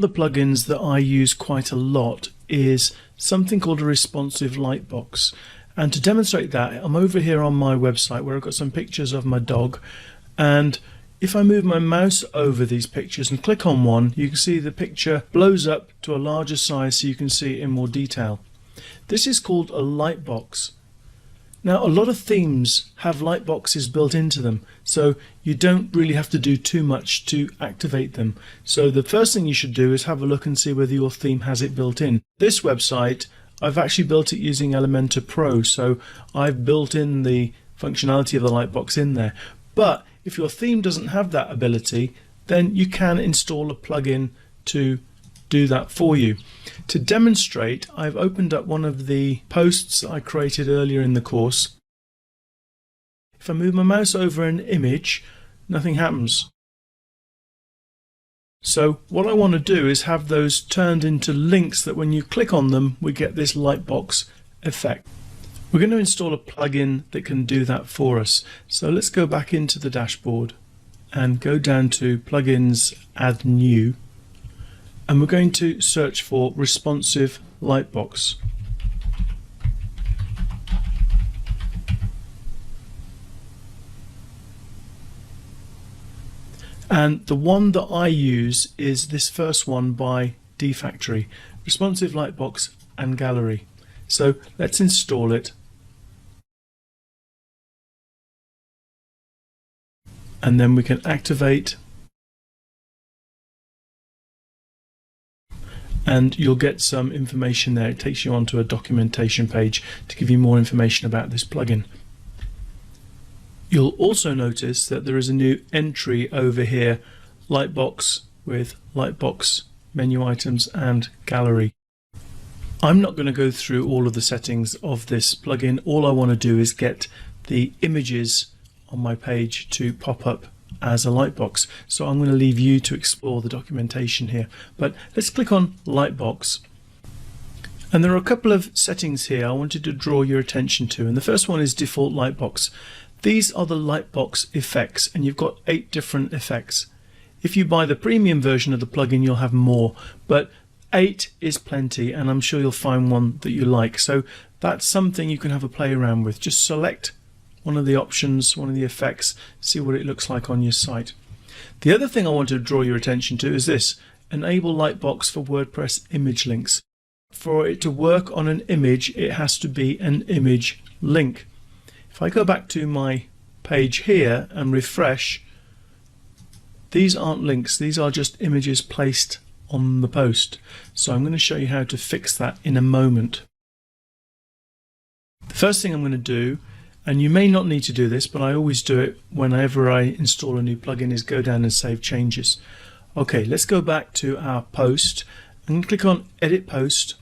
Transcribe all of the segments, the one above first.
of the plugins that I use quite a lot is something called a responsive Lightbox. And to demonstrate that, I'm over here on my website where I've got some pictures of my dog, and if I move my mouse over these pictures and click on one, you can see the picture blows up to a larger size so you can see it in more detail. This is called a Lightbox. Now, a lot of themes have Lightboxes built into them, so you don't really have to do too much to activate them. So the first thing you should do is have a look and see whether your theme has it built in. This website, I've actually built it using Elementor Pro, so I've built in the functionality of the Lightbox in there. But if your theme doesn't have that ability, then you can install a plugin to do that for you. To demonstrate, I've opened up one of the posts I created earlier in the course. If I move my mouse over an image, nothing happens. So what I want to do is have those turned into links that when you click on them, we get this Lightbox effect. We're going to install a plugin that can do that for us. So let's go back into the dashboard and go down to Plugins, Add New, and we're going to search for Responsive Lightbox. And the one that I use is this first one by dfactory, Responsive Lightbox and Gallery. So let's install it. And then we can activate, and you'll get some information there. It takes you onto a documentation page to give you more information about this plugin. You'll also notice that there is a new entry over here, Lightbox, with Lightbox, menu items and gallery. I'm not going to go through all of the settings of this plugin. All I want to do is get the images on my page to pop up as a Lightbox. So I'm going to leave you to explore the documentation here. But let's click on Lightbox. And there are a couple of settings here I wanted to draw your attention to. And the first one is default Lightbox. These are the Lightbox effects, and you've got 8 different effects. If you buy the premium version of the plugin, you'll have more, but 8 is plenty, and I'm sure you'll find one that you like. So that's something you can have a play around with. Just select one of the options, one of the effects, see what it looks like on your site. The other thing I want to draw your attention to is this: enable Lightbox for WordPress image links. For it to work on an image, it has to be an image link. If I go back to my page here and refresh, these aren't links, these are just images placed on the post. So I'm going to show you how to fix that in a moment. The first thing I'm going to do, and you may not need to do this, but I always do it whenever I install a new plugin, is go down and save changes. Okay, let's go back to our post and click on Edit Post.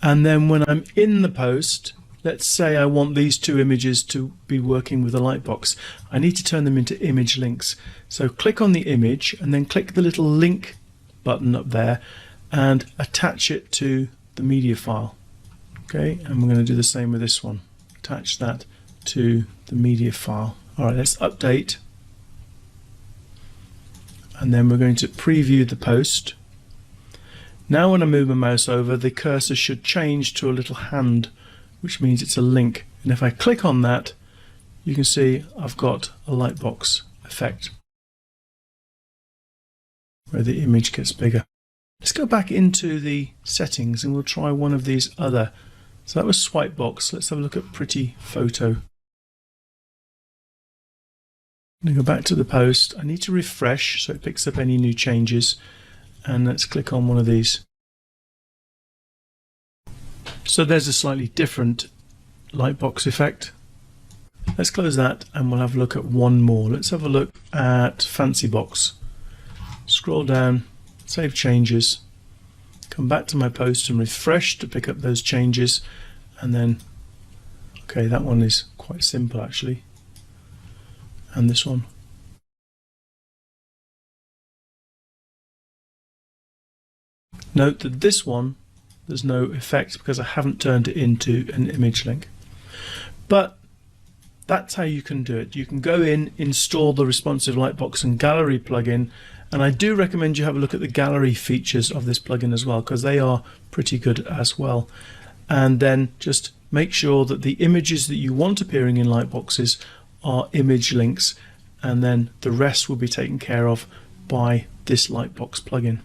And then when I'm in the post, let's say I want these 2 images to be working with a Lightbox. I need to turn them into image links. So click on the image and then click the little link button up there and attach it to the media file. Okay, and we're going to do the same with this one. Attach that to the media file. Alright, let's update. And then we're going to preview the post. Now when I move my mouse over, the cursor should change to a little hand, which means it's a link. And if I click on that, you can see I've got a Lightbox effect where the image gets bigger. Let's go back into the settings and we'll try one of these other. So that was Swipebox. Let's have a look at Pretty Photo. I'm going to go back to the post. I need to refresh so it picks up any new changes. And let's click on one of these. So there's a slightly different Lightbox effect. Let's close that and we'll have a look at one more. Let's have a look at Fancy Box. Scroll down, save changes, come back to my post and refresh to pick up those changes, and then, okay, that one is quite simple actually. And this one. Note that this one, there's no effect because I haven't turned it into an image link. But that's how you can do it. You can go in, install the Responsive Lightbox and Gallery plugin, And I do recommend you have a look at the gallery features of this plugin as well, because they are pretty good as well. And then just make sure that the images that you want appearing in Lightboxes are image links, and then the rest will be taken care of by this Lightbox plugin.